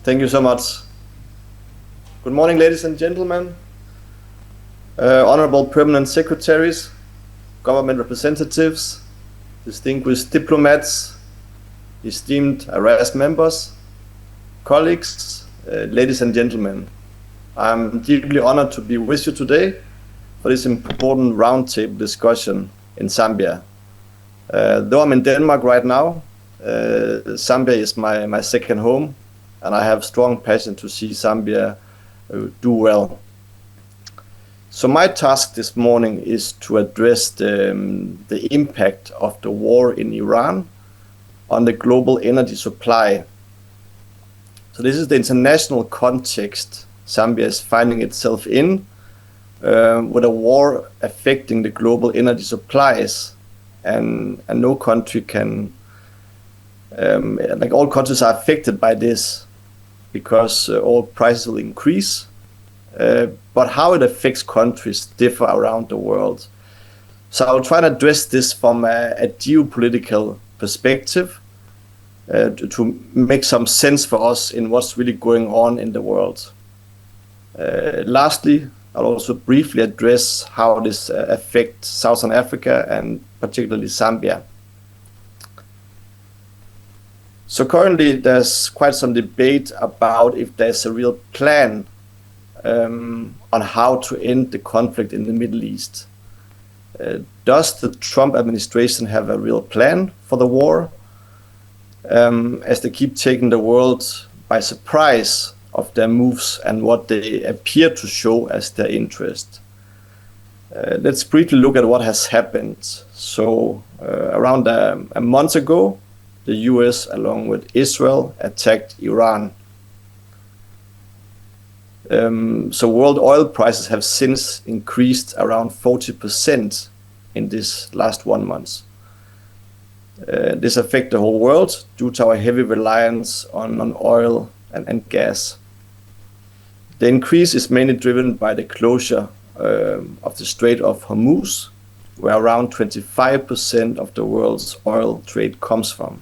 Thank you so much. Good morning, ladies and gentlemen, honorable permanent secretaries, government representatives, distinguished diplomats, esteemed ARAS members, colleagues, ladies and gentlemen. I'm deeply honored to be with you today for this important roundtable discussion in Zambia. Though I'm in Denmark right now, Zambia is my second home, and I have strong passion to see Zambia do well. So my task this morning is to address the impact of the war in Iran on the global energy supply. So this is the international context Zambia is finding itself in, with a war affecting the global energy supplies, and no country can, like all countries are affected by this because all prices will increase. But how it affects countries differ around the world. So I'll try to address this from a geopolitical perspective to make some sense for us in what's really going on in the world. Lastly, I'll also briefly address how this affects Southern Africa and particularly Zambia. So currently there's quite some debate about if there's a real plan on how to end the conflict in the Middle East. Does the Trump administration have a real plan for the war, as they keep taking the world by surprise of their moves and what they appear to show as their interest? Let's briefly look at what has happened. So around a month ago, the US, along with Israel, attacked Iran. So world oil prices have since increased around 40% in this last 1 month. This affects the whole world due to our heavy reliance on oil and gas. The increase is mainly driven by the closure of the Strait of Hormuz, where around 25% of the world's oil trade comes from.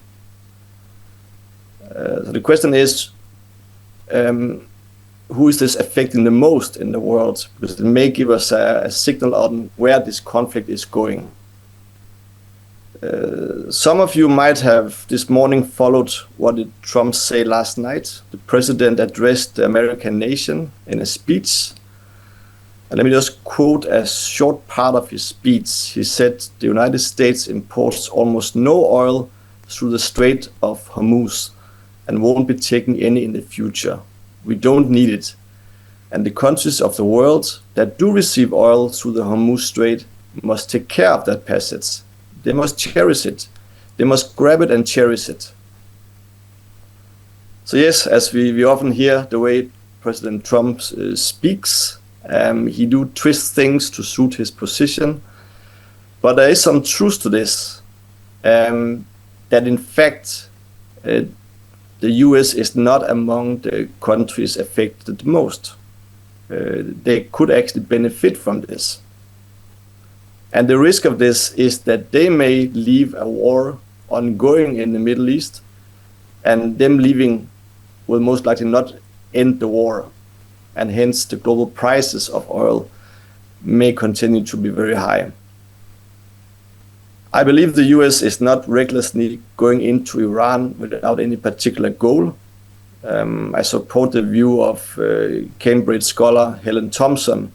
So the question is, who is this affecting the most in the world? Because it may give us a signal on where this conflict is going. Some of you might have this morning followed what did Trump say last night. The president addressed the American nation in a speech. And let me just quote a short part of his speech. He said, "The United States imports almost no oil through the Strait of Hormuz and won't be taking any in the future. We don't need it. And the countries of the world that do receive oil through the Hormuz Strait must take care of that passage. They must cherish it. They must grab it and cherish it." So yes, as we often hear the way President Trump speaks, he do twist things to suit his position. But there is some truth to this, that in fact, the US is not among the countries affected the most. They could actually benefit from this. And the risk of this is that they may leave a war ongoing in the Middle East, and them leaving will most likely not end the war. And hence the global prices of oil may continue to be very high. I believe the US is not recklessly going into Iran without any particular goal. I support the view of Cambridge scholar Helen Thompson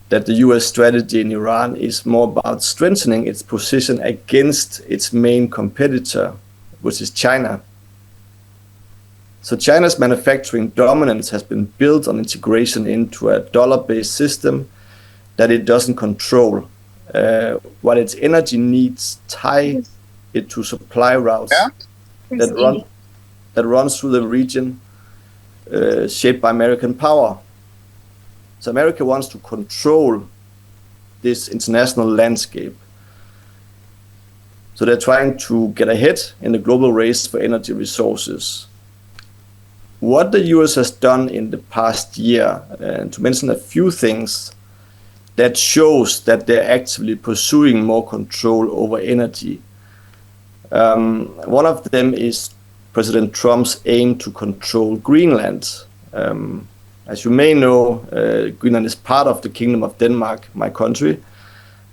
that the US strategy in Iran is more about strengthening its position against its main competitor, which is China. So China's manufacturing dominance has been built on integration into a dollar-based system that it doesn't control. What its energy needs tie it to supply routes that runs through the region shaped by American power. So America wants to control this international landscape. So they're trying to get ahead in the global race for energy resources. What the US has done in the past year, and to mention a few things, that shows that they're actively pursuing more control over energy. One of them is President Trump's aim to control Greenland. As you may know, Greenland is part of the Kingdom of Denmark, my country,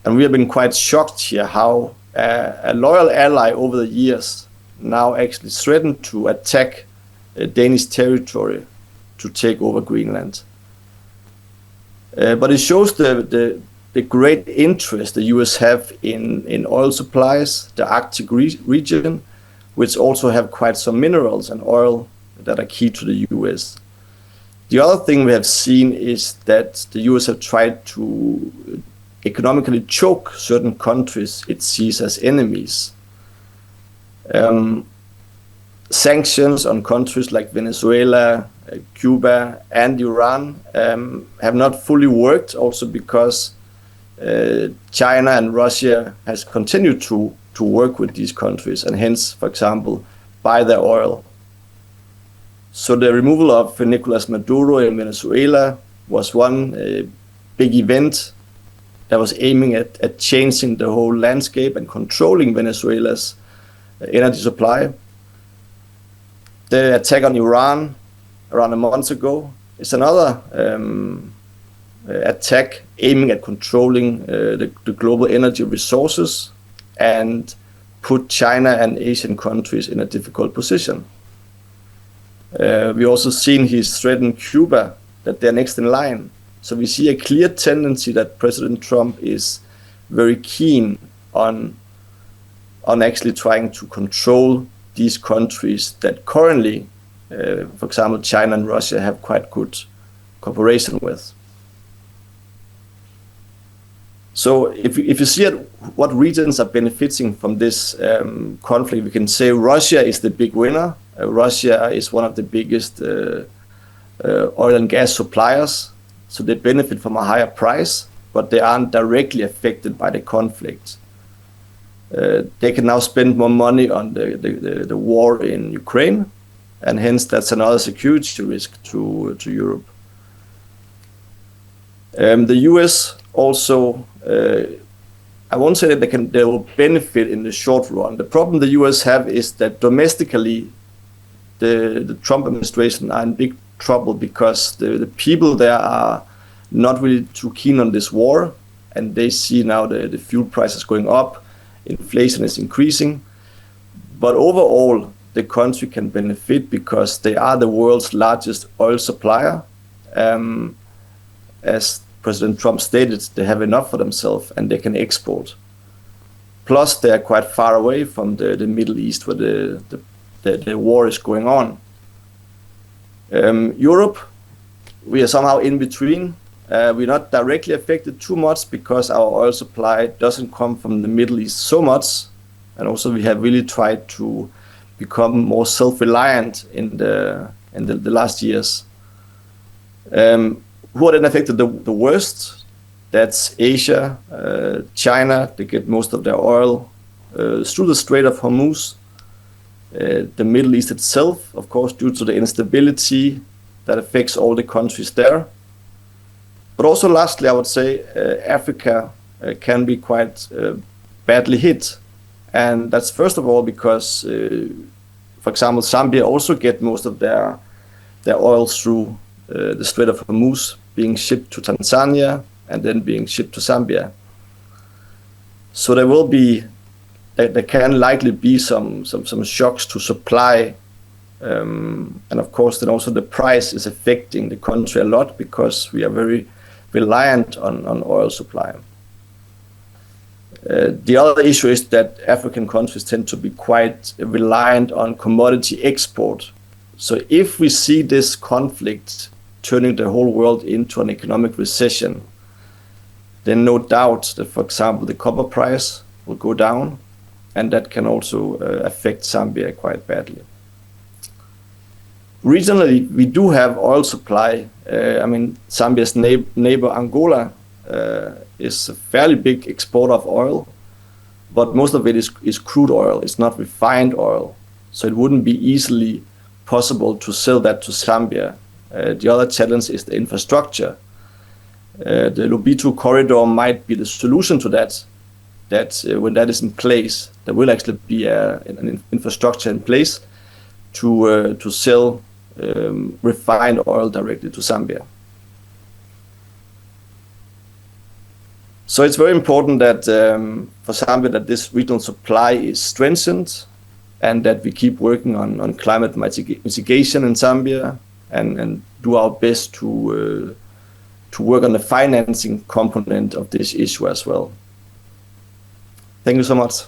and we have been quite shocked here how a loyal ally over the years now actually threatened to attack Danish territory to take over Greenland. But it shows the great interest the US have in oil supplies, the Arctic region, which also have quite some minerals and oil that are key to the US. The other thing we have seen is that the US have tried to economically choke certain countries it sees as enemies. Sanctions on countries like Venezuela, Cuba, and Iran have not fully worked, also because China and Russia has continued to work with these countries and hence, for example, buy their oil. So the removal of Nicolas Maduro in Venezuela was one big event that was aiming at changing the whole landscape and controlling Venezuela's energy supply. The attack on Iran around a month ago is another attack aiming at controlling the global energy resources and put China and Asian countries in a difficult position. We also seen he's threatened Cuba, that they're next in line. So we see a clear tendency that President Trump is very keen on actually trying to control these countries that currently, for example, China and Russia have quite good cooperation with. So if you see at what regions are benefiting from this conflict, we can say Russia is the big winner. Russia is one of the biggest oil and gas suppliers, so they benefit from a higher price, but they aren't directly affected by the conflict. They can now spend more money on the war in Ukraine, and hence that's another security risk to Europe. The US also, I won't say that they will benefit in the short run. The problem the US have is that domestically, the Trump administration are in big trouble because the people there are not really too keen on this war, and they see now the fuel prices going up, inflation is increasing. But overall, the country can benefit because they are the world's largest oil supplier. As President Trump stated, they have enough for themselves and they can export. Plus, they are quite far away from the Middle East where the war is going on. Europe, we are somehow in between. We're not directly affected too much because our oil supply doesn't come from the Middle East so much. And also we have really tried to become more self-reliant in the last years. Who are then affected the worst? That's Asia, China. They get most of their oil through the Strait of Hormuz. The Middle East itself, of course, due to the instability that affects all the countries there. But also lastly, I would say Africa can be quite badly hit. And that's first of all because, for example, Zambia also get most of their oil through the Strait of Hormuz, being shipped to Tanzania and then being shipped to Zambia. So there can likely be some shocks to supply, and of course then also the price is affecting the country a lot because we are very reliant on oil supply. The other issue is that African countries tend to be quite reliant on commodity export. So if we see this conflict turning the whole world into an economic recession, then no doubt that, for example, the copper price will go down, and that can also affect Zambia quite badly. Regionally, we do have oil supply. Zambia's neighbor Angola is a fairly big exporter of oil, but most of it is crude oil. It's not refined oil, so it wouldn't be easily possible to sell that to Zambia. The other challenge is the infrastructure. The Lobito corridor might be the solution to that. When that is in place, there will actually be an infrastructure in place. to sell refined oil directly to Zambia. So it's very important that for Zambia that this regional supply is strengthened, and that we keep working on climate mitigation in Zambia, and do our best to work on the financing component of this issue as well. Thank you so much.